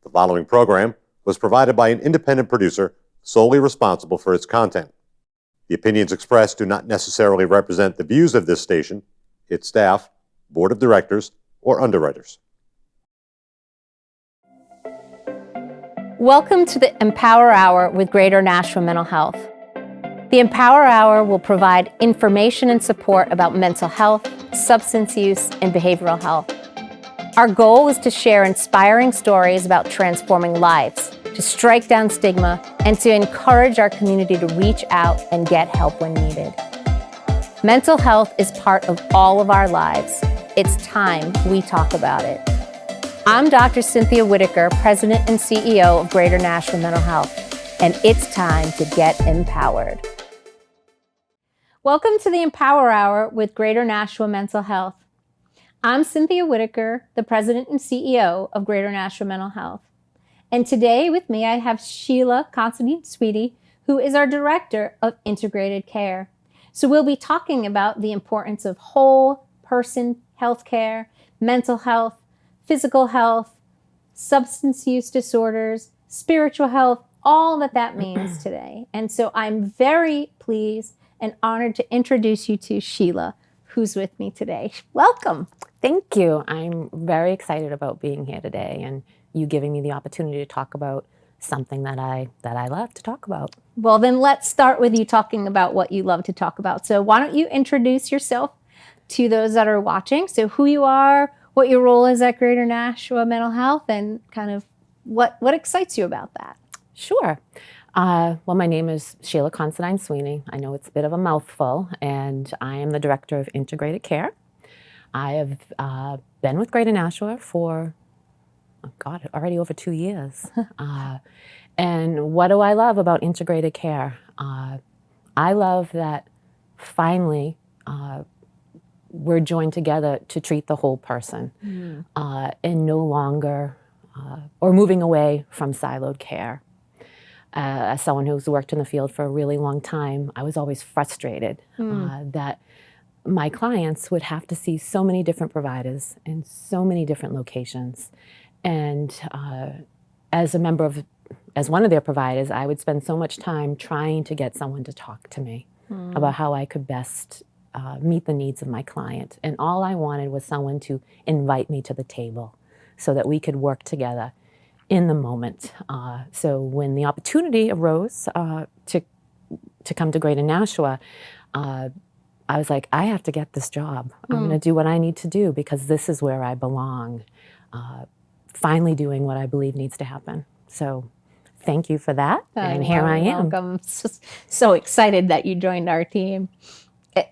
The following program was provided by an independent producer solely responsible for its content. The opinions expressed do not necessarily represent the views of this station, its staff, board of directors, or underwriters. Welcome to the Empower Hour with Greater Nashua Mental Health. The Empower Hour will provide information and support about mental health, substance use, and behavioral health. Our goal is to share inspiring stories about transforming lives, to strike down stigma, and to encourage our community to reach out and get help when needed. Mental health is part of all of our lives. It's time we talk about it. I'm Dr. Cynthia Whitaker, President and CEO of Greater Nashua Mental Health, and it's time to get empowered. Welcome to the Empower Hour with Greater Nashua Mental Health. I'm Cynthia Whitaker, the President and CEO of Greater Nashua Mental Health. And today with me, I have Sheila Considine Sweeney, who is our Director of Integrated Care. So we'll be talking about the importance of whole person healthcare, mental health, physical health, substance use disorders, spiritual health, all that means today. And so I'm very pleased and honored to introduce you to Sheila, who's with me today. Welcome. Thank you. I'm very excited about being here today and you giving me the opportunity to talk about something that I love to talk about. Well, then let's start with you talking about what you love to talk about. So why don't you introduce yourself to those that are watching? So who you are, what your role is at Greater Nashua Mental Health, and kind of what excites you about that. Sure. Well, my name is Sheila Considine Sweeney. I know it's a bit of a mouthful, and I am the Director of Integrated Care. I have been with Greater Nashua for, already over 2 years. And what do I love about integrated care? I love that finally we're joined together to treat the whole person and no longer, or moving away from siloed care. As someone who's worked in the field for a really long time, I was always frustrated that my clients would have to see so many different providers in so many different locations. And as one of their providers, I would spend so much time trying to get someone to talk to me about how I could best meet the needs of my client. And all I wanted was someone to invite me to the table so that we could work together in the moment. So when the opportunity arose to come to Greater Nashua, I was like, I have to get this job. I'm going to do what I need to do because this is where I belong. Finally doing what I believe needs to happen. So thank you for that. And here I am. Welcome. So excited that you joined our team.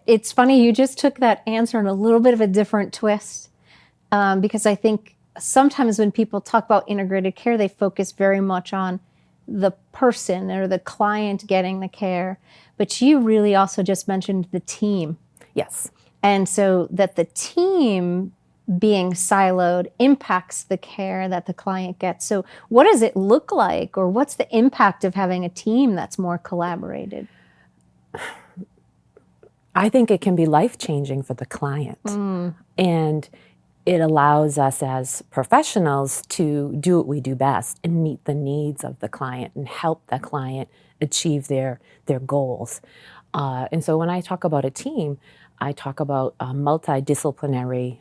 It's funny, you just took that answer in a little bit of a different twist because I think sometimes when people talk about integrated care, they focus very much on the person or the client getting the care. But you really also just mentioned the team. Yes. And so that the team being siloed impacts the care that the client gets. So what does it look like, or what's the impact of having a team that's more collaborated? I think it can be life-changing for the client. And it allows us as professionals to do what we do best and meet the needs of the client and help the client achieve their goals. And so when I talk about a team, I talk about a multidisciplinary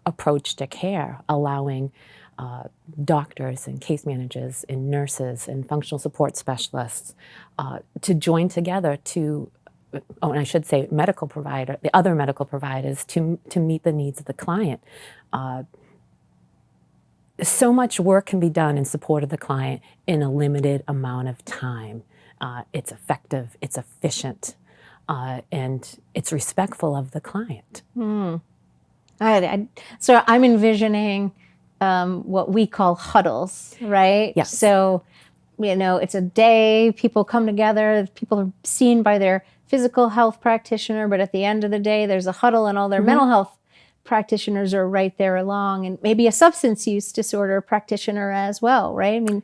approach to care, allowing doctors and case managers and nurses and functional support specialists to join together to, and I should say the other medical providers to meet the needs of the client. So much work can be done in support of the client in a limited amount of time. It's effective, it's efficient, and it's respectful of the client. So I'm envisioning what we call huddles, right? Yes. So, it's a day, people come together, people are seen by their physical health practitioner, but at the end of the day, there's a huddle and all their mental health practitioners are right there along, and maybe a substance use disorder practitioner as well, right? I mean,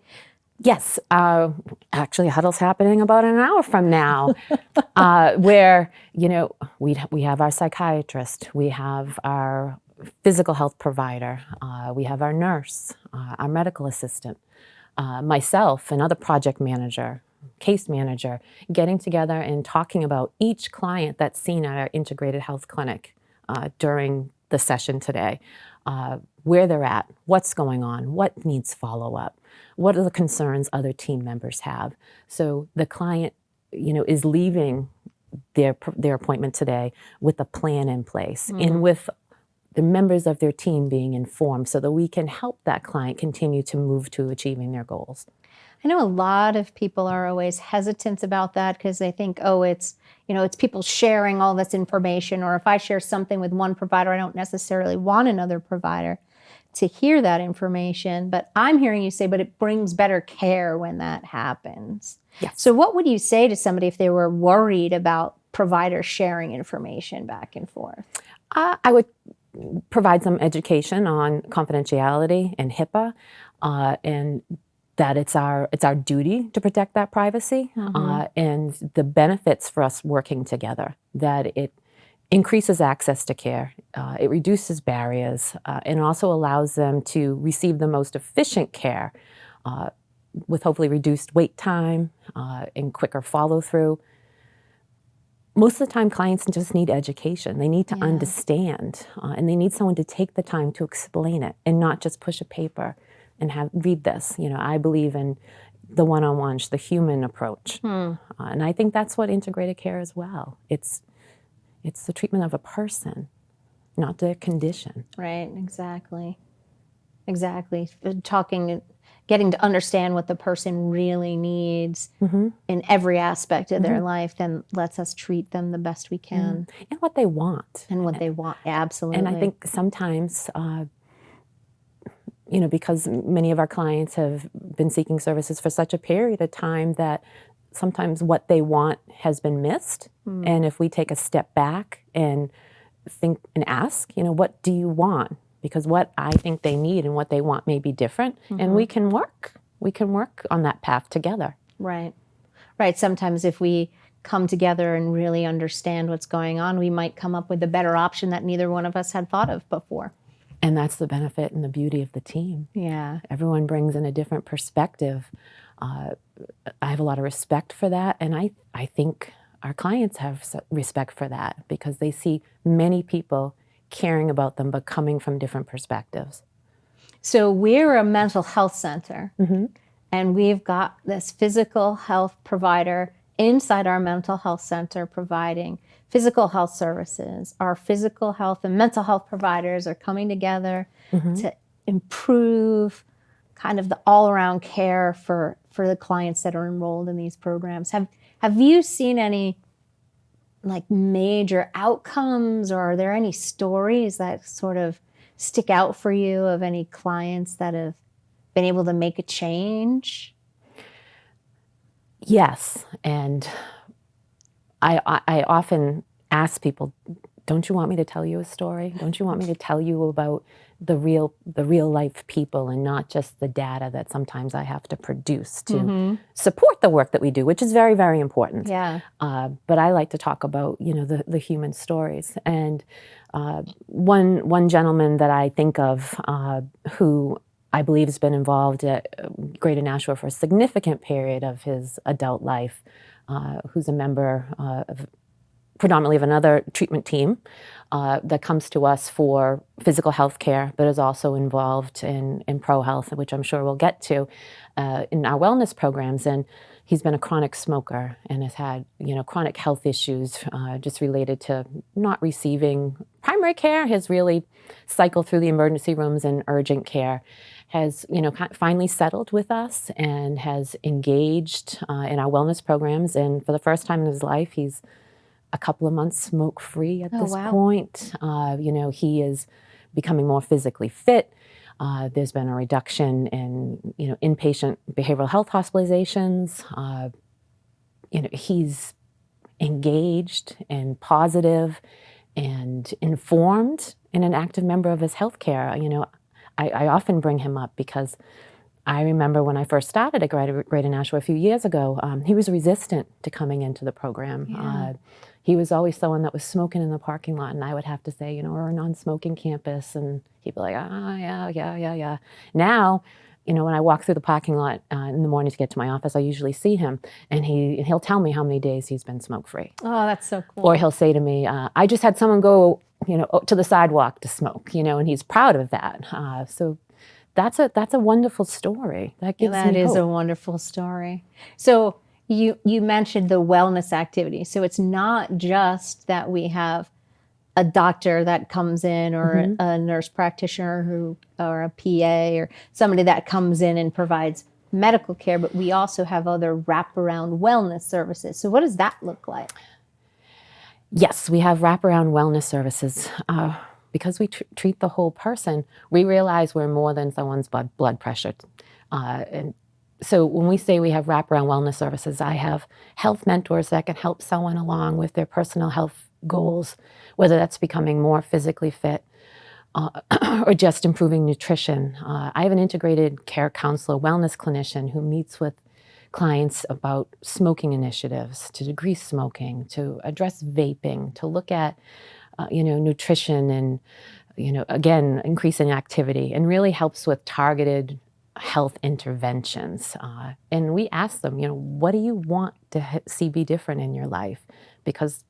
yes, actually, huddle's happening about an hour from now, where we have our psychiatrist, we have our physical health provider, we have our nurse, our medical assistant, myself, another project manager, case manager, getting together and talking about each client that's seen at our integrated health clinic during the session today, where they're at, what's going on, what needs follow-up, what are the concerns other team members have. So the client, is leaving their appointment today with a plan in place and with the members of their team being informed so that we can help that client continue to move to achieving their goals. I know a lot of people are always hesitant about that because they think, oh, it's people sharing all this information, or if I share something with one provider, I don't necessarily want another provider to hear that information. But I'm hearing you say, but it brings better care when that happens. Yes. So what would you say to somebody if they were worried about providers sharing information back and forth? I would provide some education on confidentiality and HIPAA, and that it's our duty to protect that privacy, and the benefits for us working together, that it increases access to care, it reduces barriers, and also allows them to receive the most efficient care with hopefully reduced wait time and quicker follow-through. Most of the time, clients just need education. They need to understand, and they need someone to take the time to explain it and not just push a paper and read this. I believe in the one-on-one, the human approach, and I think that's what integrated care is. Well, it's the treatment of a person, not their condition. Right. Exactly. Getting to understand what the person really needs in every aspect of their life, then lets us treat them the best we can. And what they want. Absolutely. And I think sometimes, because many of our clients have been seeking services for such a period of time that sometimes what they want has been missed. And if we take a step back and think and ask, what do you want? Because what I think they need and what they want may be different, and we can work on that path together. Right. Sometimes if we come together and really understand what's going on, we might come up with a better option that neither one of us had thought of before. And that's the benefit and the beauty of the team. Yeah. Everyone brings in a different perspective. I have a lot of respect for that, and I think our clients have respect for that because they see many people caring about them, but coming from different perspectives. So we're a mental health center, and we've got this physical health provider inside our mental health center providing physical health services. Our physical health and mental health providers are coming together to improve kind of the all-around care for the clients that are enrolled in these programs. Have you seen any major outcomes, or are there any stories that sort of stick out for you of any clients that have been able to make a change? Yes, and I often ask people, don't you want me to tell you a story? Don't you want me to tell you about the real life people and not just the data that sometimes I have to produce to support the work that we do, which is very, very important. Yeah. But I like to talk about, the human stories. And one gentleman that I think of who I believe has been involved at Greater Nashua for a significant period of his adult life, who's a member predominantly of another treatment team that comes to us for physical health care, but is also involved in pro health, which I'm sure we'll get to, in our wellness programs. And he's been a chronic smoker and has had, chronic health issues just related to not receiving primary care, has really cycled through the emergency rooms and urgent care, has, finally settled with us and has engaged in our wellness programs. And for the first time in his life, he's a couple of months smoke-free at this point. He is becoming more physically fit. There's been a reduction in, inpatient behavioral health hospitalizations. He's engaged and positive and informed and an active member of his healthcare. I often bring him up because I remember when I first started at Greater Nashua a few years ago, he was resistant to coming into the program. he was always someone that was smoking in the parking lot, and I would have to say, we're a non-smoking campus, and he'd be like, yeah. Now, when I walk through the parking lot in the morning to get to my office, I usually see him, and he'll tell me how many days he's been smoke-free. Oh, that's so cool. Or he'll say to me, I just had someone go, to the sidewalk to smoke, and he's proud of that. So that's a wonderful story. That gives That me is hope. a wonderful story. So you mentioned the wellness activity. So it's not just that we have a doctor that comes in, or a nurse practitioner or a PA, or somebody that comes in and provides medical care, but we also have other wraparound wellness services. So what does that look like? Yes, we have wraparound wellness services. Because we treat the whole person, we realize we're more than someone's blood pressure. And so when we say we have wraparound wellness services, I have health mentors that can help someone along with their personal health goals, whether that's becoming more physically fit or just improving nutrition. I have an integrated care counselor, wellness clinician who meets with clients about smoking initiatives, to decrease smoking, to address vaping, to look at nutrition and, again, increasing activity, and really helps with targeted health interventions. And we ask them, what do you want to see be different in your life? Because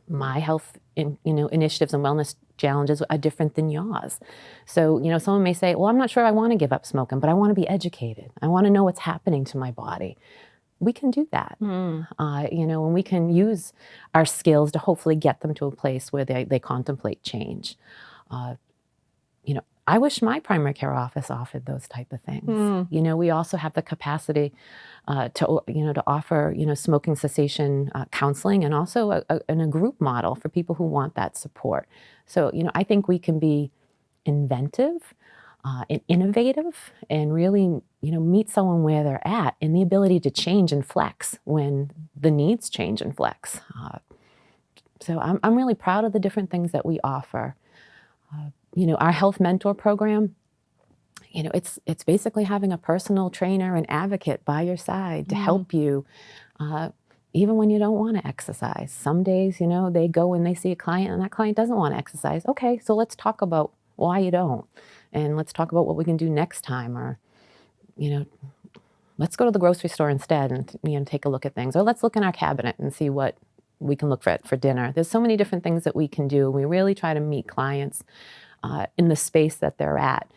my health initiatives and wellness challenges are different than yours. So, someone may say, well, I'm not sure I want to give up smoking, but I want to be educated. I want to know what's happening to my body. We can do that, and we can use our skills to hopefully get them to a place where they contemplate change. I wish my primary care office offered those type of things. We also have the capacity to offer, smoking cessation counseling, and also in a group model for people who want that support. So, I think we can be inventive and innovative, and really, meet someone where they're at, and the ability to change and flex when the needs change and flex. So I'm really proud of the different things that we offer. Our health mentor program, it's basically having a personal trainer and advocate by your side to help you, even when you don't want to exercise. Some days, they go and they see a client, and that client doesn't want to exercise. Okay, so let's talk about why you don't, and let's talk about what we can do next time, or, let's go to the grocery store instead and take a look at things, or let's look in our cabinet and see what we can look for dinner. There's so many different things that we can do. We really try to meet clients in the space that they're at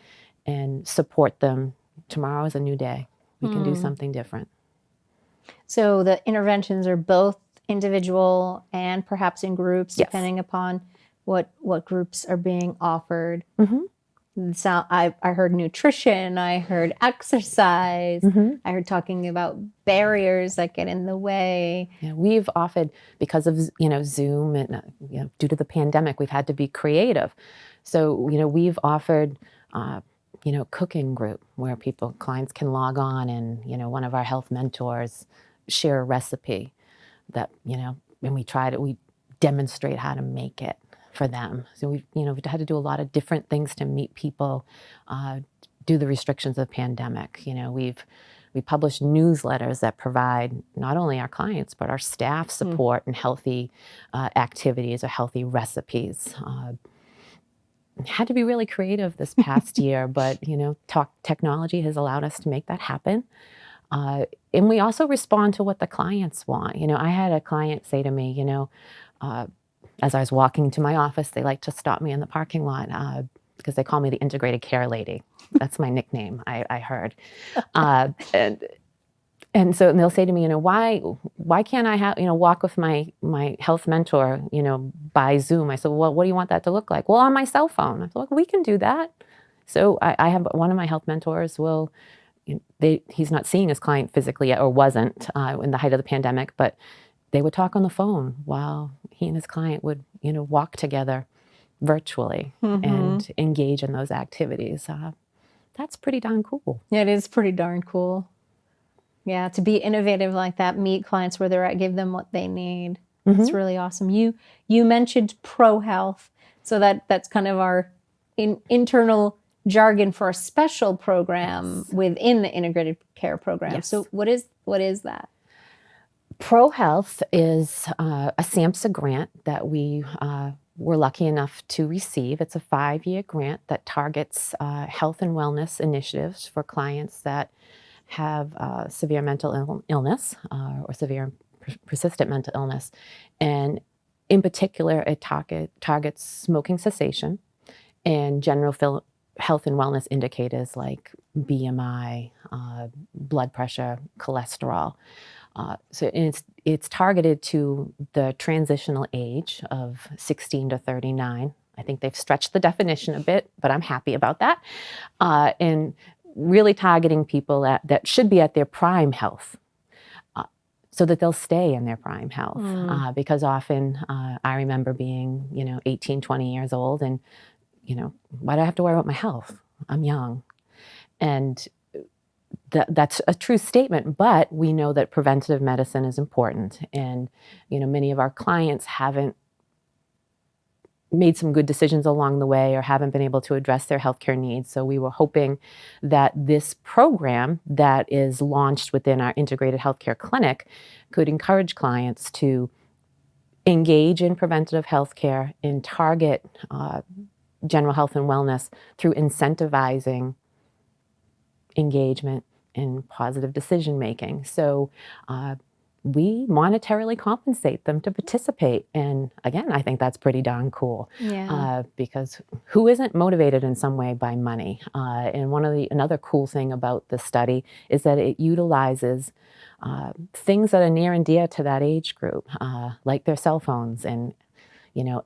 and support them. Tomorrow is a new day. We can do something different. So the interventions are both individual and perhaps in groups, Yes. depending upon what groups are being offered. Mm-hmm. So I heard nutrition, I heard exercise, I heard talking about barriers that get in the way. Yeah, we've offered, because of Zoom and due to the pandemic, we've had to be creative. So we've offered cooking group where clients can log on, and one of our health mentors share a recipe that and we demonstrate how to make it for them. So we've had to do a lot of different things to meet people, do the restrictions of the pandemic. We publish newsletters that provide not only our clients but our staff support and healthy activities or healthy recipes. Had to be really creative this past year, but technology has allowed us to make that happen. And we also respond to what the clients want. I had a client say to me, as I was walking to my office, they like to stop me in the parking lot because they call me the integrated care lady. That's my nickname, I heard. And so they'll say to me, why can't I walk with my health mentor, by Zoom? I said, well, what do you want that to look like? Well, on my cell phone. I said, well, we can do that. So I have one of my health mentors he's not seeing his client physically yet, or wasn't in the height of the pandemic, but they would talk on the phone while he and his client would, walk together virtually and engage in those activities. That's pretty darn cool. Yeah, it is pretty darn cool. Yeah, to be innovative like that, meet clients where they're at, give them what they need. It's really awesome. You mentioned pro health, so that's kind of our internal jargon for a special program within the integrated care program. Yes. So what is that? ProHealth is a SAMHSA grant that we were lucky enough to receive. It's a 5-year grant that targets health and wellness initiatives for clients that have severe mental illness or severe persistent mental illness. And in particular, it targets smoking cessation and general health and wellness indicators like BMI, blood pressure, cholesterol. So it's targeted to the transitional age of 16 to 39. I think they've stretched the definition a bit, but I'm happy about that. And really targeting people that should be at their prime health, so that they'll stay in their prime health. Because often I remember being, 18, 20 years old, and, why do I have to worry about my health? I'm young. And that's a true statement, but we know that preventative medicine is important. And, many of our clients haven't made some good decisions along the way or haven't been able to address their healthcare needs. So we were hoping that this program that is launched within our integrated healthcare clinic could encourage clients to engage in preventative healthcare and target general health and wellness through incentivizing engagement and positive decision making. So we monetarily compensate them to participate. And again, I think that's pretty darn cool. Yeah. Because who isn't motivated in some way by money? And another cool thing about the study is that it utilizes things that are near and dear to that age group, like their cell phones and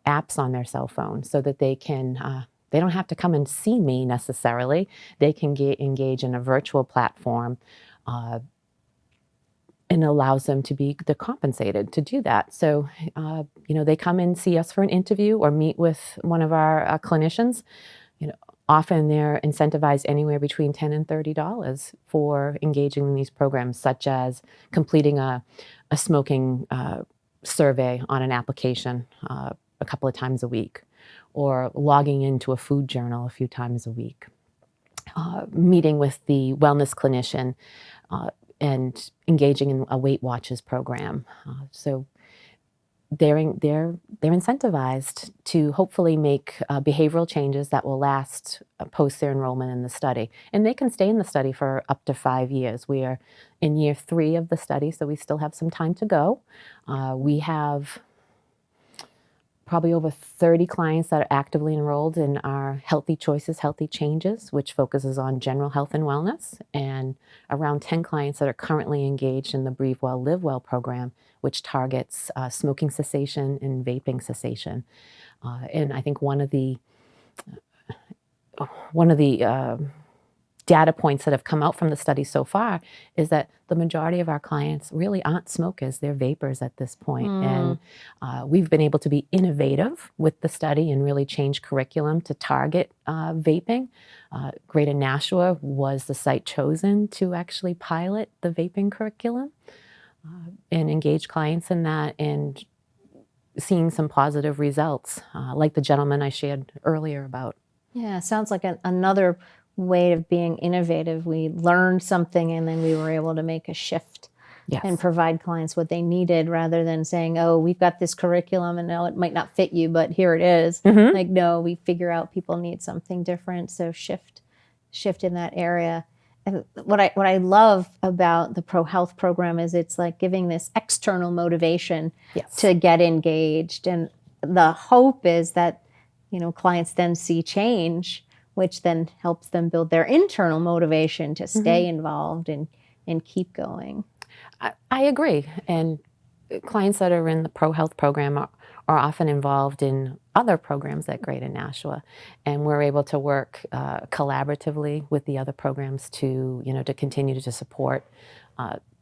apps on their cell phones, so that they can they don't have to come and see me necessarily. They can engage in a virtual platform, and allows them to be compensated to do that. So, they come and see us for an interview or meet with one of our clinicians. Often they're incentivized anywhere between $10 and $30 for engaging in these programs, such as completing a smoking survey on an application a couple of times a week, or logging into a food journal a few times a week, meeting with the wellness clinician, and engaging in a Weight Watchers program. So they're incentivized to hopefully make behavioral changes that will last post their enrollment in the study. And they can stay in the study for up to 5 years. We are in year 3 of the study, so we still have some time to go. We have probably over 30 clients that are actively enrolled in our Healthy Choices, Healthy Changes, which focuses on general health and wellness, and around 10 clients that are currently engaged in the Breathe Well, Live Well program, which targets smoking cessation and vaping cessation. And I think one of the data points that have come out from the study so far is that the majority of our clients really aren't smokers, they're vapors at this point. And we've been able to be innovative with the study and really change curriculum to target vaping. Greater Nashua was the site chosen to actually pilot the vaping curriculum and engage clients in that, and seeing some positive results, like the gentleman I shared earlier about. Yeah, sounds like another way of being innovative. We learned something and then we were able to make a shift. Yes. And provide clients what they needed, rather than saying, oh, we've got this curriculum and now it might not fit you, but here it is. Like, no, we figure out people need something different. So shift in that area. And what I love about the ProHealth program is it's like giving this external motivation to get engaged. And the hope is that, clients then see change, which then helps them build their internal motivation to stay involved and keep going. I agree. And clients that are in the ProHealth program are often involved in other programs at Greater Nashua. And we're able to work collaboratively with the other programs to continue to support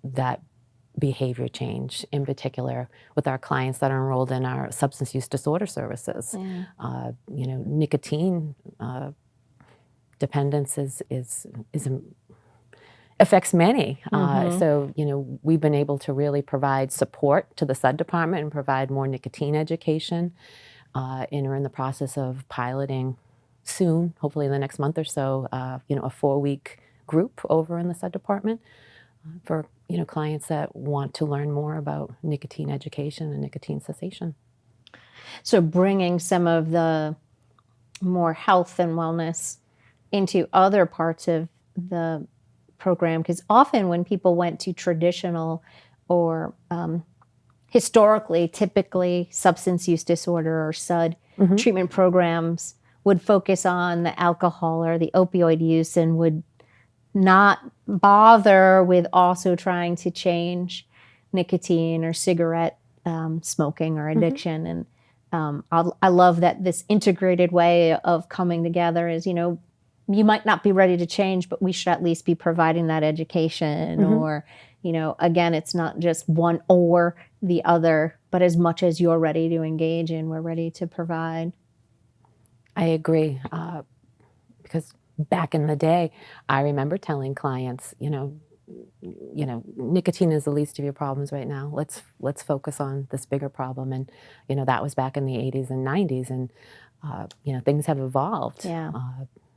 that behavior change, in particular with our clients that are enrolled in our substance use disorder services. Nicotine dependence affects many. So, we've been able to really provide support to the SUD department and provide more nicotine education. And we're in the process of piloting soon, hopefully in the next month or so, a 4-week group over in the SUD department for clients that want to learn more about nicotine education and nicotine cessation. So bringing some of the more health and wellness into other parts of the program, because often when people went to traditional or historically, typically substance use disorder or SUD treatment programs would focus on the alcohol or the opioid use and would not bother with also trying to change nicotine or cigarette smoking or addiction. And I love that this integrated way of coming together is, you might not be ready to change, but we should at least be providing that education or, again, it's not just one or the other, but as much as you're ready to engage in, we're ready to provide. I agree, because back in the day, I remember telling clients, nicotine is the least of your problems right now. Let's focus on this bigger problem. And, that was back in the 80s and 90s. And, things have evolved. Yeah.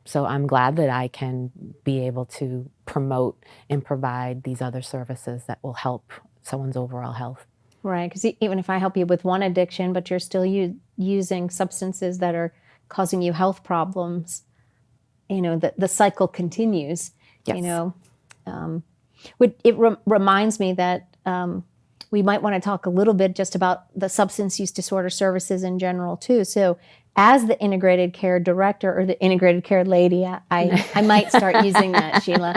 So I'm glad that I can be able to promote and provide these other services that will help someone's overall health. Right. Because even if I help you with one addiction, but you're still using substances that are causing you health problems, the cycle continues. Yes. It reminds me that we might want to talk a little bit just about the substance use disorder services in general too. So as the integrated care director or the integrated care lady, I might start using that, Sheila.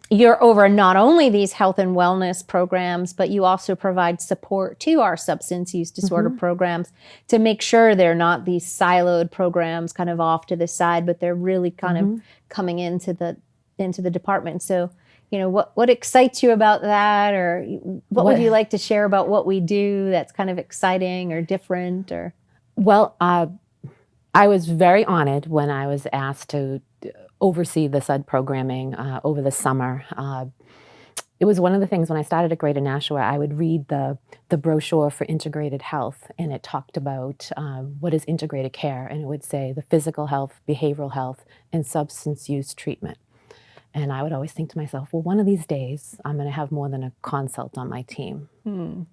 You're over not only these health and wellness programs, but you also provide support to our substance use disorder programs to make sure they're not these siloed programs kind of off to the side, but they're really kind of coming into the department. So, what excites you about that, or what would you like to share about what we do that's kind of exciting or different? Or Well, I was very honored when I was asked to oversee the SUD programming over the summer. It was one of the things when I started at Greater Nashua, I would read the brochure for integrated health, and it talked about what is integrated care, and it would say the physical health, behavioral health, and substance use treatment. And I would always think to myself, well, one of these days I'm going to have more than a consult on my team. And,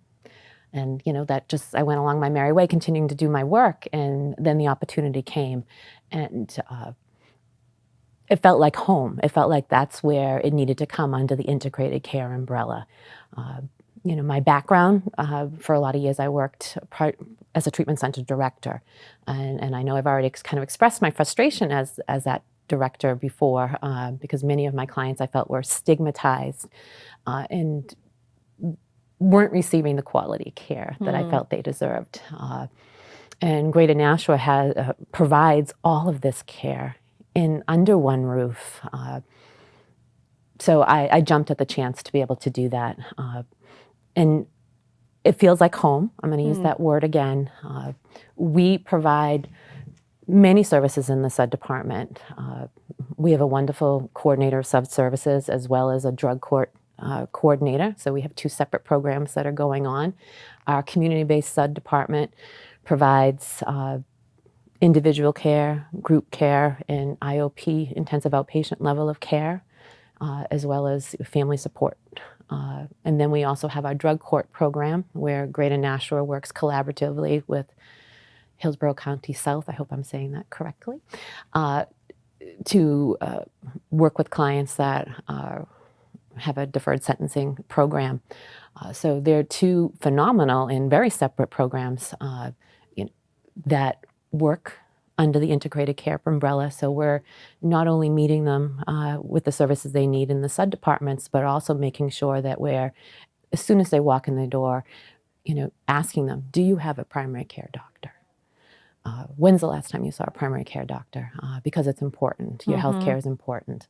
that just, I went along my merry way, continuing to do my work, and then the opportunity came, and it felt like home. It felt like that's where it needed to come under the integrated care umbrella. My background, for a lot of years I worked as a treatment center director. And I know I've already kind of expressed my frustration as that director before, because many of my clients I felt were stigmatized and weren't receiving the quality care that I felt they deserved. And Greater Nashua provides all of this care in under one roof. So I jumped at the chance to be able to do that. And it feels like home. I'm going to use that word again. We provide many services in the SUD department. We have a wonderful coordinator of SUD services as well as a drug court coordinator. So we have two separate programs that are going on. Our community-based SUD department provides individual care, group care, and IOP, intensive outpatient level of care, as well as family support. And then we also have our drug court program where Greater Nashua works collaboratively with Hillsborough County South, I hope I'm saying that correctly, to work with clients that have a deferred sentencing program. So they're two phenomenal and very separate programs that work under the integrated care umbrella. So we're not only meeting them with the services they need in the SUD departments, but also making sure that we're, as soon as they walk in the door, asking them, do you have a primary care doctor? When's the last time you saw a primary care doctor? Because it's important. Your health care is important.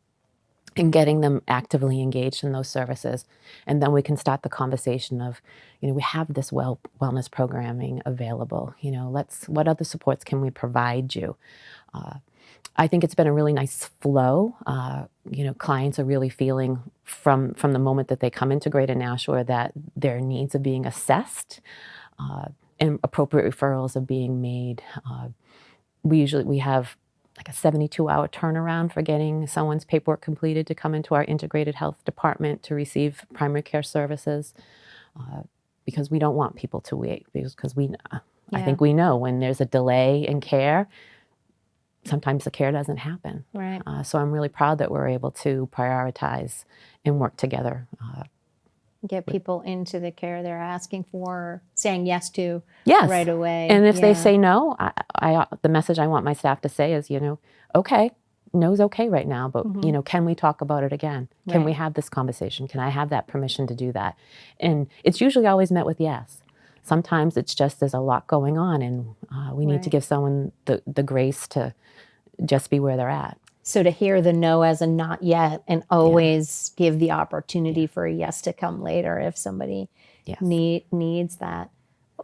And getting them actively engaged in those services. And then we can start the conversation of, we have this wellness programming available. What other supports can we provide you? I think it's been a really nice flow. Clients are really feeling from the moment that they come into Greater Nashua that their needs are being assessed and appropriate referrals are being made. We have like a 72-hour turnaround for getting someone's paperwork completed to come into our integrated health department to receive primary care services, because we don't want people to wait, because I think we know when there's a delay in care, sometimes the care doesn't happen. Right. So I'm really proud that we're able to prioritize and work together. Get people into the care they're asking for, saying yes to Yes. right away. And if they say no, the message I want my staff to say is, okay, no's okay right now, but can we talk about it again? Can we have this conversation? Can I have that permission to do that? And it's usually always met with yes. Sometimes it's just there's a lot going on, and we need to give someone the grace to just be where they're at. So to hear the no as a not yet, and always give the opportunity for a yes to come later if somebody needs that.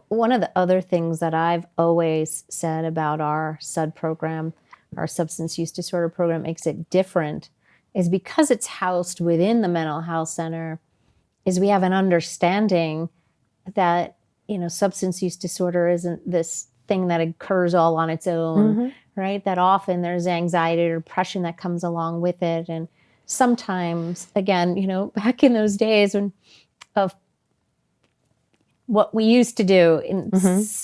One of the other things that I've always said about our SUD program, our substance use disorder program, makes it different, is because it's housed within the mental health center, is we have an understanding that, substance use disorder isn't this thing that occurs all on its own, right? That often there's anxiety or depression that comes along with it. And sometimes, again, back in those days of what we used to do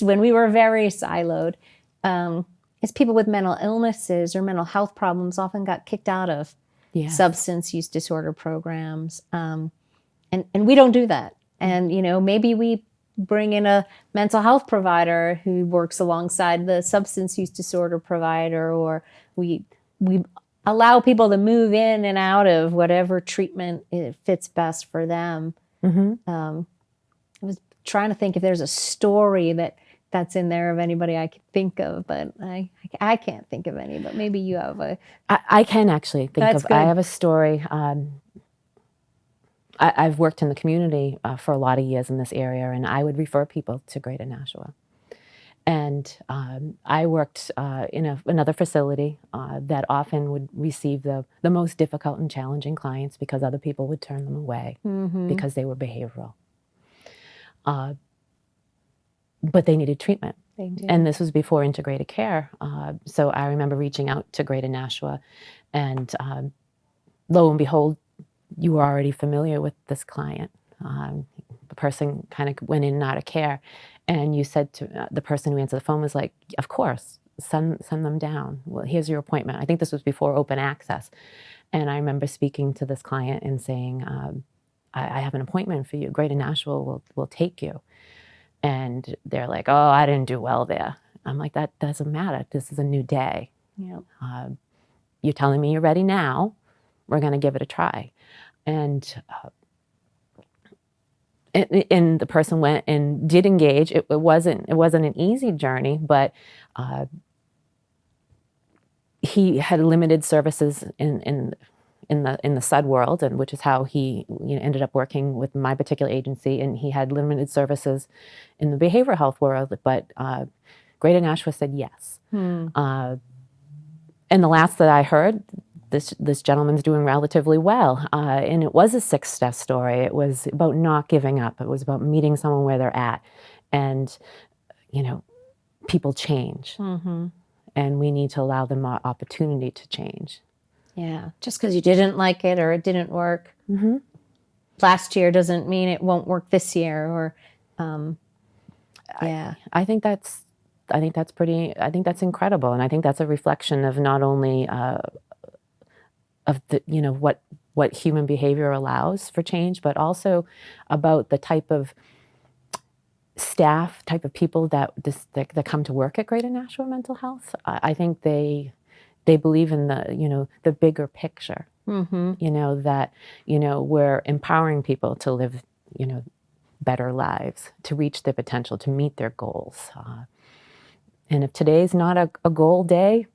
when we were very siloed, is people with mental illnesses or mental health problems often got kicked out of substance use disorder programs. And we don't do that. And, maybe we bring in a mental health provider who works alongside the substance use disorder provider, or we allow people to move in and out of whatever treatment it fits best for them. I was trying to think if there's a story that's in there of anybody I could think of, but I can't think of any, but maybe you have a... I can actually think That's of, good. I have a story. I've worked in the community for a lot of years in this area, and I would refer people to Greater Nashua. And I worked in another facility that often would receive the most difficult and challenging clients because other people would turn them away because they were behavioral. But they needed treatment. They do. And this was before integrated care. So I remember reaching out to Greater Nashua, and lo and behold, you were already familiar with this client. The person kind of went in and out of care, and you said to the person who answered the phone was like, of course, send them down. Well, here's your appointment. I think this was before open access. And I remember speaking to this client and saying, I have an appointment for you. Greater Nashua will take you. And they're like, oh, I didn't do well there. I'm like, that doesn't matter. This is a new day. You're telling me you're ready now. We're going to give it a try. And the person went and did engage. It wasn't an easy journey, but he had limited services in the SUD world, and which is how he ended up working with my particular agency. And he had limited services in the behavioral health world, but Greater Nashua said yes. And the last that I heard, this gentleman's doing relatively well, and it was a success story. It was about not giving up. It was about meeting someone where they're at, and people change, and we need to allow them an opportunity to change. Yeah, just because you didn't like it or it didn't work last year doesn't mean it won't work this year. Or, I think that's incredible, and I think that's a reflection of not only of the what human behavior allows for change, but also about the type of staff, type of people that come to work at Greater Nashua Mental Health. I think they believe in the bigger picture. That we're empowering people to live better lives, to reach their potential, to meet their goals. And if today's not a goal day,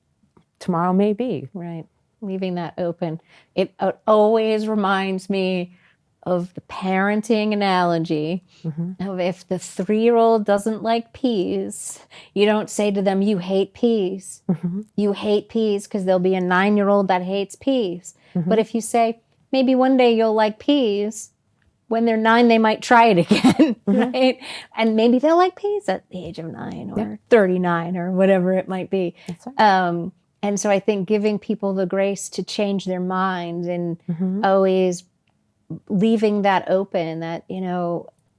tomorrow may be. Right. Leaving that open. It always reminds me of the parenting analogy of if the 3-year-old doesn't like peas, you don't say to them, you hate peas. You hate peas, because there'll be a 9-year-old that hates peas. But if you say, maybe one day you'll like peas, when they're 9, they might try it again, right? And maybe they'll like peas at the age of 9 or 39 or whatever it might be. That's right. And so I think giving people the grace to change their mind and Mm-hmm. always leaving that open, that,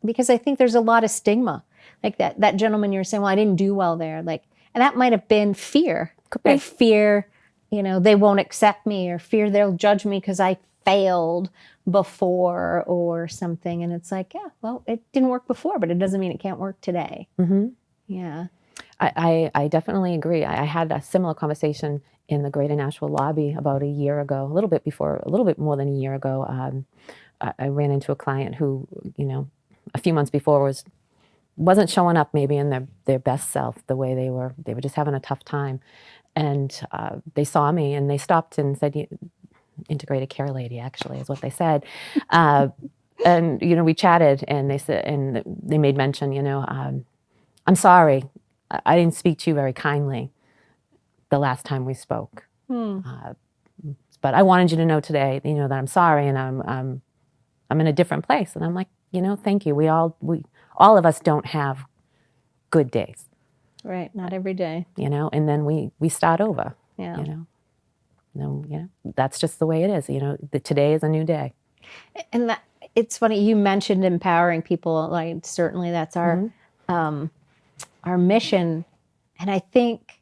because I think there's a lot of stigma. Like that gentleman you're saying, well, I didn't do well there. Like, and that might have been fear. Could be. Right? Fear, they won't accept me, or fear they'll judge me because I failed before or something. And it's like, yeah, well, it didn't work before, but it doesn't mean it can't work today. Mm-hmm. Yeah. I definitely agree. I had a similar conversation in the Greater Nashville lobby about a year ago, a little bit more than a year ago. I ran into a client who, a few months before wasn't showing up maybe in their best self, the way they were just having a tough time. And they saw me and they stopped and said, integrated care lady, actually, is what they said. And, we chatted and they said, and they made mention, I'm sorry, I didn't speak to you very kindly the last time we spoke. But I wanted you to know today, that I'm sorry and I'm in a different place. And I'm like, thank you. We all of us don't have good days. Right. Not every day. And then we start over. Yeah. That's just the way it is. Today is a new day. And it's funny, you mentioned empowering people. Like, certainly that's our mission. And I think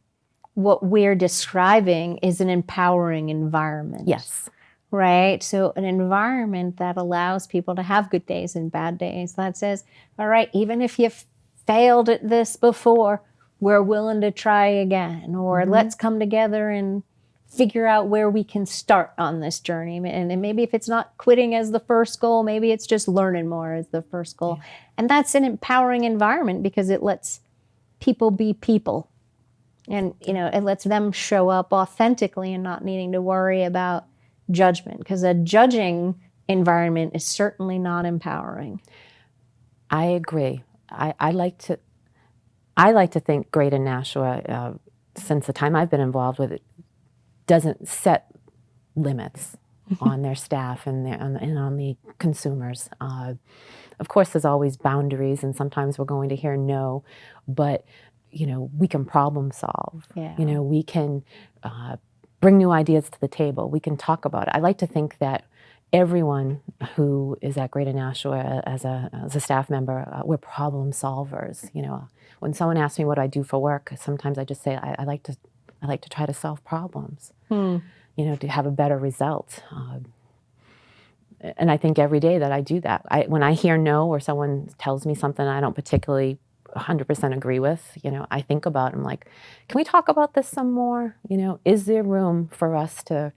what we're describing is an empowering environment. Yes. Right? So an environment that allows people to have good days and bad days, that says, all right, even if you've failed at this before, we're willing to try again, or let's come together and figure out where we can start on this journey. And maybe if it's not quitting as the first goal, maybe it's just learning more as the first goal. Yeah. And that's an empowering environment because it lets people be people. And, it lets them show up authentically and not needing to worry about judgment, because a judging environment is certainly not empowering. I agree. I like to think Greater Nashua, since the time I've been involved with it, doesn't set limits on their staff and on the consumers. Of course, there's always boundaries, and sometimes we're going to hear no, but we can problem solve. Yeah. We can bring new ideas to the table. We can talk about it. I like to think that everyone who is at Greater Nashua as a staff member, we're problem solvers. When someone asks me what I do for work, sometimes I just say I like to try to solve problems. To have a better result. And I think every day that I do that. When I hear no, or someone tells me something I don't particularly 100% agree with, I think about it. I'm like, can we talk about this some more? Is there room for us to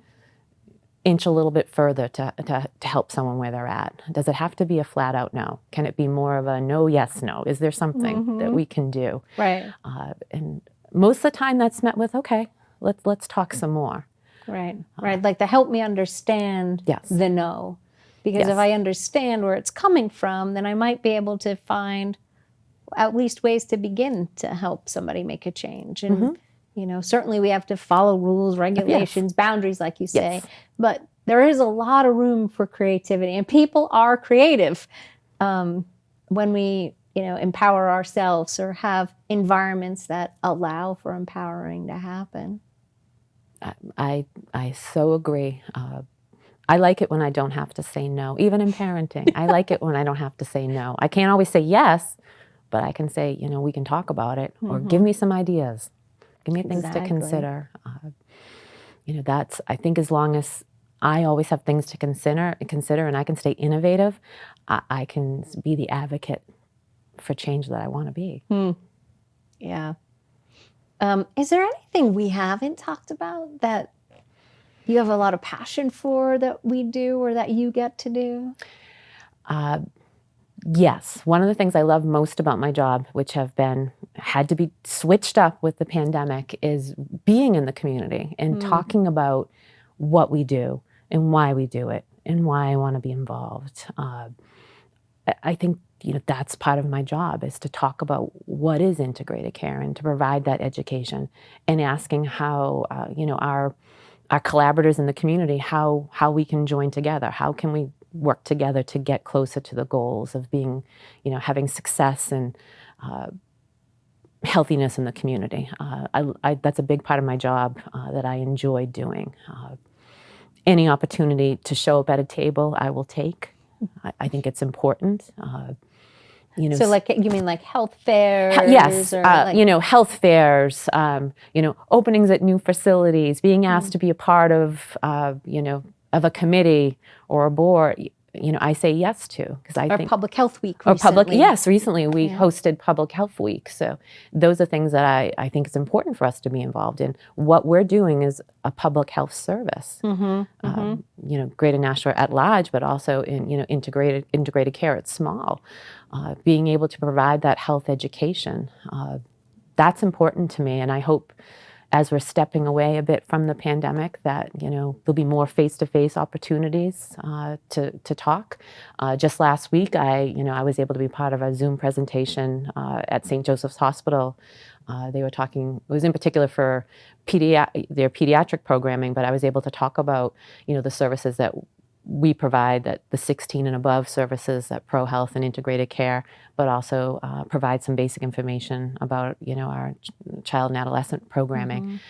inch a little bit further to help someone where they're at? Does it have to be a flat out no? Can it be more of a no, yes, no? Is there something that we can do? Right. And most of the time that's met with, okay, let's talk some more. Right. Right. Like to help me understand the no. Because if I understand where it's coming from, then I might be able to find at least ways to begin to help somebody make a change. And, certainly we have to follow rules, regulations, boundaries, like you say. But there is a lot of room for creativity. And people are creative when we, empower ourselves or have environments that allow for empowering to happen. I so agree. I like it when I don't have to say no, even in parenting. I like it when I don't have to say no. I can't always say yes, but I can say, we can talk about it, or give me some ideas. Give me things to consider. That's, I think, as long as I always have things to consider and I can stay innovative, I can be the advocate for change that I want to be. Yeah. Is there anything we haven't talked about that you have a lot of passion for that we do or that you get to do? Yes. One of the things I love most about my job, which had to be switched up with the pandemic, is being in the community and talking about what we do and why we do it and why I want to be involved. I think that's part of my job, is to talk about what is integrated care and to provide that education, and asking how our collaborators in the community, how we can join together, how can we work together to get closer to the goals of being, having success and healthiness in the community. That's a big part of my job that I enjoy doing. Any opportunity to show up at a table, I will take. I think it's important. So like, you mean like health fairs? Yes, Or like, health fairs, openings at new facilities, being asked to be a part of, of a committee or a board. I say yes to, because I think Public Health Week or recently. recently we hosted Public Health Week. So those are things that I think it's important for us to be involved in. What we're doing is a public health service. Greater Nashua at large, but also in integrated care at small. Being able to provide that health education, that's important to me, and I hope as we're stepping away a bit from the pandemic that there'll be more face-to-face opportunities to talk. Just last week, I was able to be part of a Zoom presentation at St. Joseph's Hospital. They were talking. It was in particular for their pediatric programming, but I was able to talk about the services that we provide, that the 16 and above services at Pro Health and Integrated Care, but also provide some basic information about our child and adolescent programming.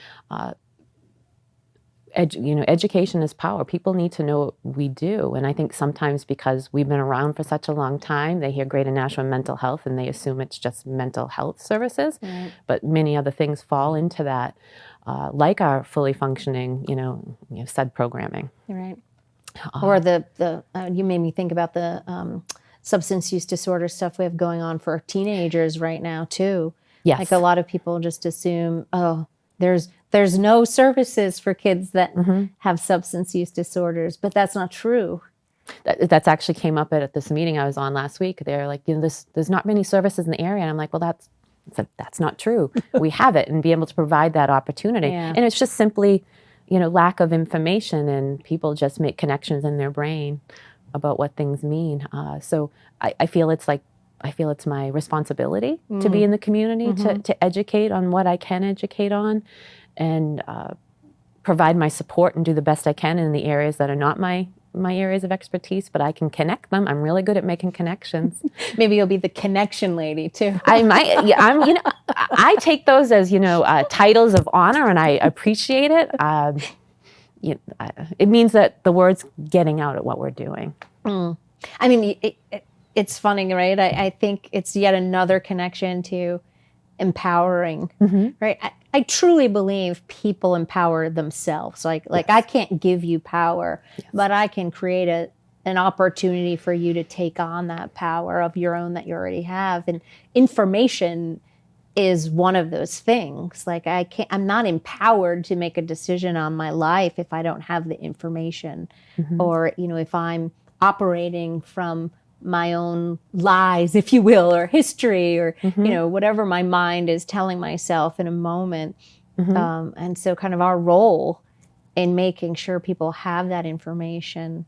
Education is power. People need to know what we do, and I think sometimes because we've been around for such a long time, they hear Greater Nashua mental health and they assume it's just mental health services, but many other things fall into that, like our fully functioning, SED programming. Right. Or you made me think about the substance use disorder stuff we have going on for teenagers right now too. Yes. Like a lot of people just assume, oh, there's no services for kids that have substance use disorders, but that's not true. That's actually came up at this meeting I was on last week. They're like, there's not many services in the area, and I'm like, well, that's not true. We have it, and be able to provide that opportunity, and it's just simply lack of information, and people just make connections in their brain about what things mean. So I feel it's my responsibility to be in the community, to educate on what I can educate on, and provide my support and do the best I can in the areas that are not my areas of expertise, but I can connect them. I'm really good at making connections. Maybe you'll be the connection lady too. I might. Yeah, I take those as titles of honor, and I appreciate it. It means that the word's getting out at what we're doing. I mean, it's funny, right? I think it's yet another connection to empowering, right? I truly believe people empower themselves. Like I can't give you power, but I can create an opportunity for you to take on that power of your own that you already have. And information is one of those things. Like I'm not empowered to make a decision on my life if I don't have the information, or if I'm operating from my own lies, if you will, or history, or whatever my mind is telling myself in a moment. And so kind of our role in making sure people have that information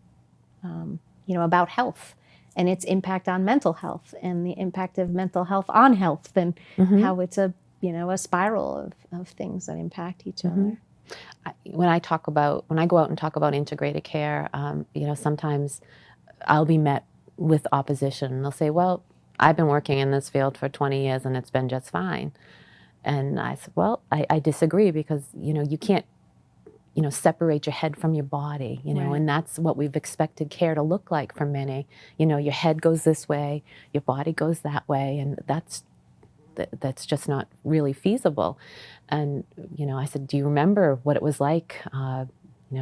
about health and its impact on mental health, and the impact of mental health on health, and how it's a spiral of things that impact each other. When I go out and talk about integrated care, sometimes I'll be met with opposition. They'll say, well, I've been working in this field for 20 years and it's been just fine. And I said, well, I disagree, because you can't separate your head from your body, and that's what we've expected care to look like for many. Your head goes this way, your body goes that way, and that's just not really feasible. And I said, do you remember what it was like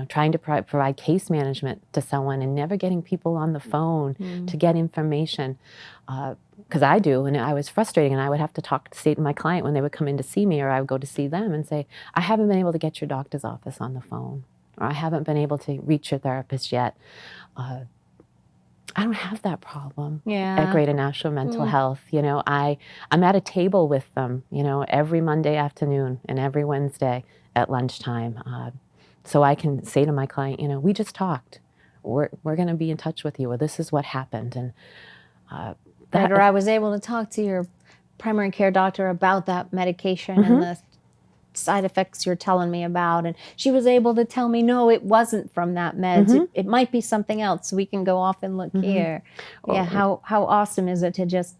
trying to provide case management to someone and never getting people on the phone to get information? Because I do, and I was frustrating, and I would have to say to my client when they would come in to see me, or I would go to see them and say, I haven't been able to get your doctor's office on the phone, or I haven't been able to reach your therapist yet. I don't have that problem at Greater Nashua Mental Health. I'm at a table with them, every Monday afternoon and every Wednesday at lunchtime. So I can say to my client, we just talked. We're going to be in touch with you, or this is what happened. And or I was able to talk to your primary care doctor about that medication and the side effects you're telling me about. And she was able to tell me, no, it wasn't from that meds. It might be something else. So we can go off and look here. How awesome is it to just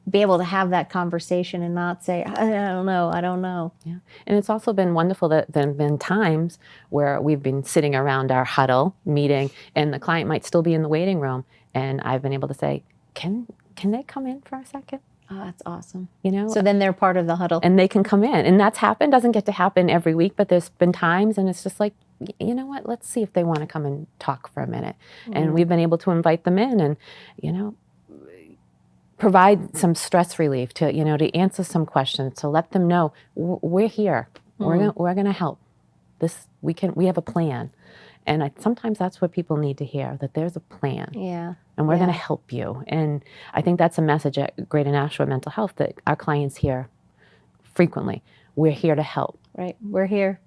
be able to have that conversation and not say, I don't know, I don't know. Yeah. And it's also been wonderful that there have been times where we've been sitting around our huddle meeting and the client might still be in the waiting room. And I've been able to say, can they come in for a second? Oh, that's awesome. You know, So then they're part of the huddle. and they can come in. And that's happened, doesn't get to happen every week, but there's been times and it's just like, you know what, let's see if they want to come and talk for a minute. And we've been able to invite them in and, you know, provide some stress relief to, you know, to answer some questions, to let them know we're here. We're going to help. We have a plan. And sometimes that's what people need to hear, that there's a plan. Yeah. And we're going to help you. And I think that's a message at Greater Nashua Mental Health that our clients hear frequently. We're here to help. Right. We're here.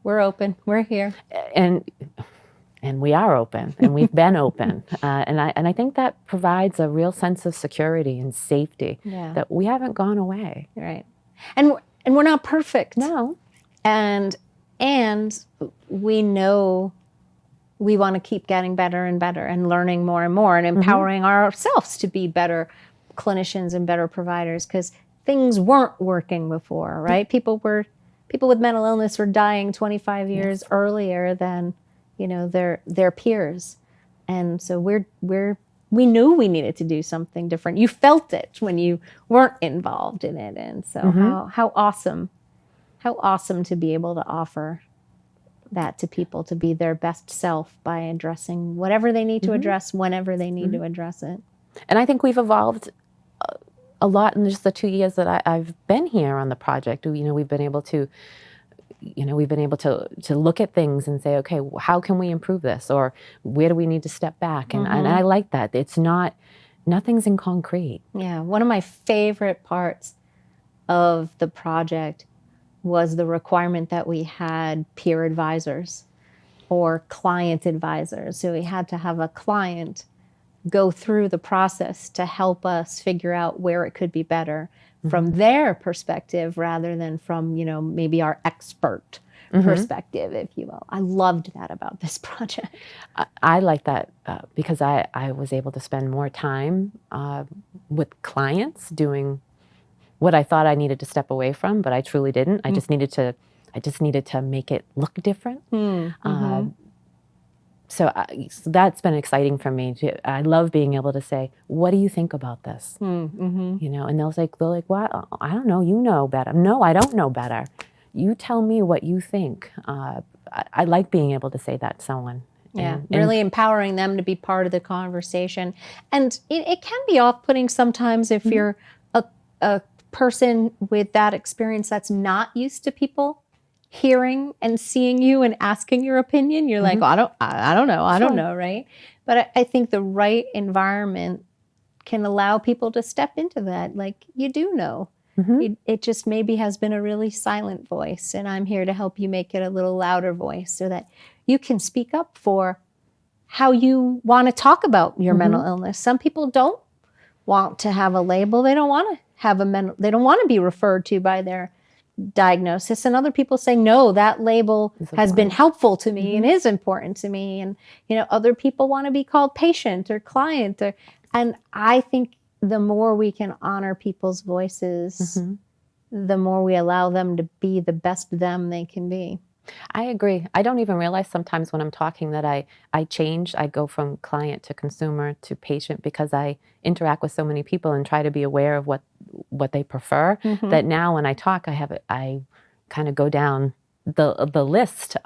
We're open. We're here. And we are open, and we've been open. And I think that provides a real sense of security and safety that we haven't gone away. Right. And we're not perfect. No. And we know we want to keep getting better and better and learning more and more and empowering ourselves to be better clinicians and better providers, because things weren't working before, right? People with mental illness were dying 25 years earlier than, you know, their peers. And so we knew we needed to do something different. You felt it when you weren't involved in it. And so how awesome to be able to offer that to people, to be their best self by addressing whatever they need to address whenever they need to address it. And I think we've evolved a lot in just the 2 years that I've been here on the project. You know, we've been able to look at things and say, okay, how can we improve this? Or where do we need to step back? And I like that. It's nothing's in concrete. Yeah. One of my favorite parts of the project was the requirement that we had peer advisors or client advisors. So we had to have a client go through the process to help us figure out where it could be better from their perspective rather than from, you know, maybe our expert perspective, if you will. I loved that about this project. I like that because I was able to spend more time with clients doing what I thought I needed to step away from, but I truly didn't. I just needed to make it look different. So that's been exciting for me. I love being able to say, "What do you think about this?" You know, and they're like, "Well, I don't know. You know better." No, I don't know better. You tell me what you think. I like being able to say that to someone. Yeah, really empowering them to be part of the conversation. And it can be off-putting sometimes if you're a person with that experience that's not used to people hearing and seeing you and asking your opinion. You're like, I don't know, right? But I think the right environment can allow people to step into that. Like, you do know. It just maybe has been a really silent voice, and I'm here to help you make it a little louder voice so that you can speak up for how you want to talk about your mental illness. Some people don't want to have a label. They don't want to have they don't want to be referred to by their diagnosis. And other people say, no, that label has been helpful to me and is important to me. And, you know, other people want to be called patient or client. And I think the more we can honor people's voices, the more we allow them to be the best them they can be. I agree. I don't even realize sometimes when I'm talking that I change. I go from client to consumer to patient because I interact with so many people and try to be aware of what they prefer. That now when I talk, I kind of go down the list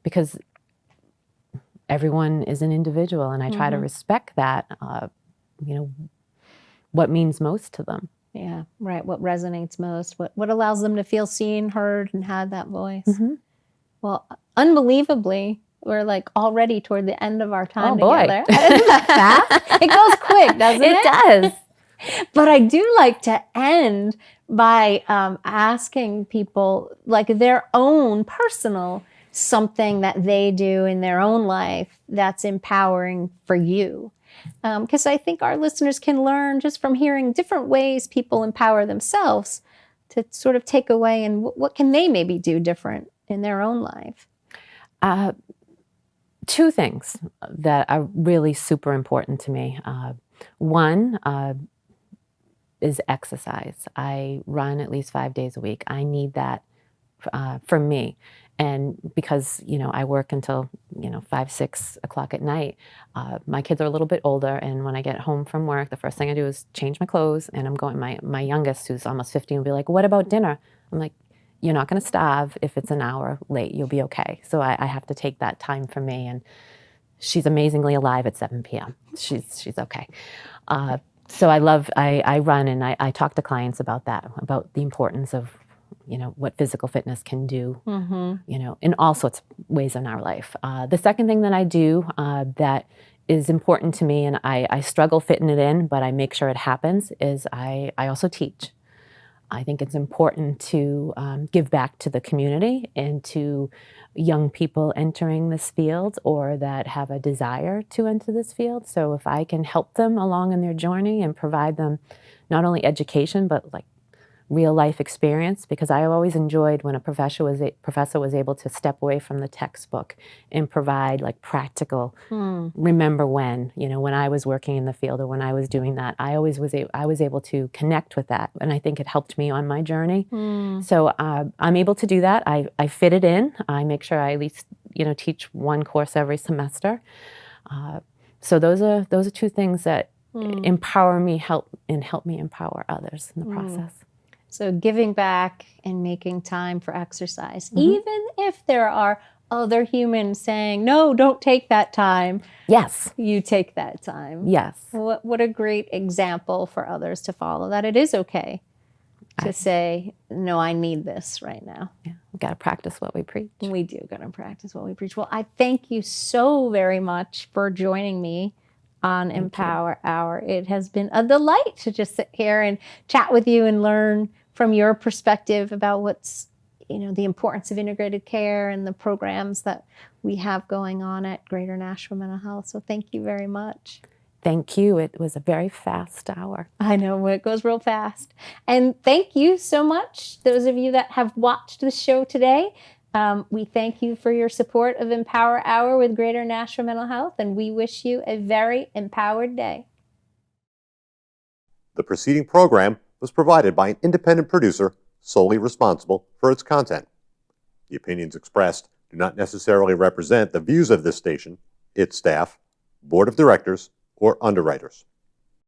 because everyone is an individual, and I try to respect that. You know, what means most to them. Yeah, right. What resonates most? What allows them to feel seen, heard, and had that voice? Well, unbelievably, we're like already toward the end of our time together. Isn't that fast? It goes quick, doesn't it? It does. But I do like to end by asking people like their own personal something that they do in their own life that's empowering for you. Because I think our listeners can learn just from hearing different ways people empower themselves to sort of take away and what can they maybe do different in their own life. Two things that are really super important to me. One is exercise. I run at least 5 days a week. I need that for me. And because, I work until, 5, 6 o'clock at night, my kids are a little bit older. And when I get home from work, the first thing I do is change my clothes. And I'm going, my youngest, who's almost 15, will be like, what about dinner? I'm like, you're not going to starve if it's an hour late. You'll be okay. So I have to take that time for me. And she's amazingly alive at 7 p.m. She's okay. So I run, and I talk to clients about that, about the importance of, what physical fitness can do, in all sorts of ways in our life. The second thing that I do that is important to me, and I struggle fitting it in, but I make sure it happens, is I also teach. I think it's important to give back to the community and to young people entering this field or that have a desire to enter this field. So if I can help them along in their journey and provide them not only education, but like real life experience, because I always enjoyed when a professor was able to step away from the textbook and provide like practical, remember when I was working in the field or when I was doing that, I was able to connect with that, and I think it helped me on my journey. So I'm able to do that. I fit it in. I make sure I at least teach one course every semester. So those are two things that empower me, help me empower others in the process. So giving back and making time for exercise, even if there are other humans saying, no, don't take that time. Yes. You take that time. Yes. What a great example for others to follow, that it is okay to say, no, I need this right now. Yeah, we've got to practice what we preach. We do got to practice what we preach. Well, I thank you so very much for joining me on Empower Hour. It has been a delight to just sit here and chat with you and learn from your perspective about what's, the importance of integrated care and the programs that we have going on at Greater Nashville Mental Health. So thank you very much. Thank you. It was a very fast hour. I know, it goes real fast. And thank you so much, those of you that have watched the show today. We thank you for your support of Empower Hour with Greater Nashville Mental Health, and we wish you a very empowered day. The preceding program was provided by an independent producer solely responsible for its content. The opinions expressed do not necessarily represent the views of this station, its staff, board of directors, or underwriters.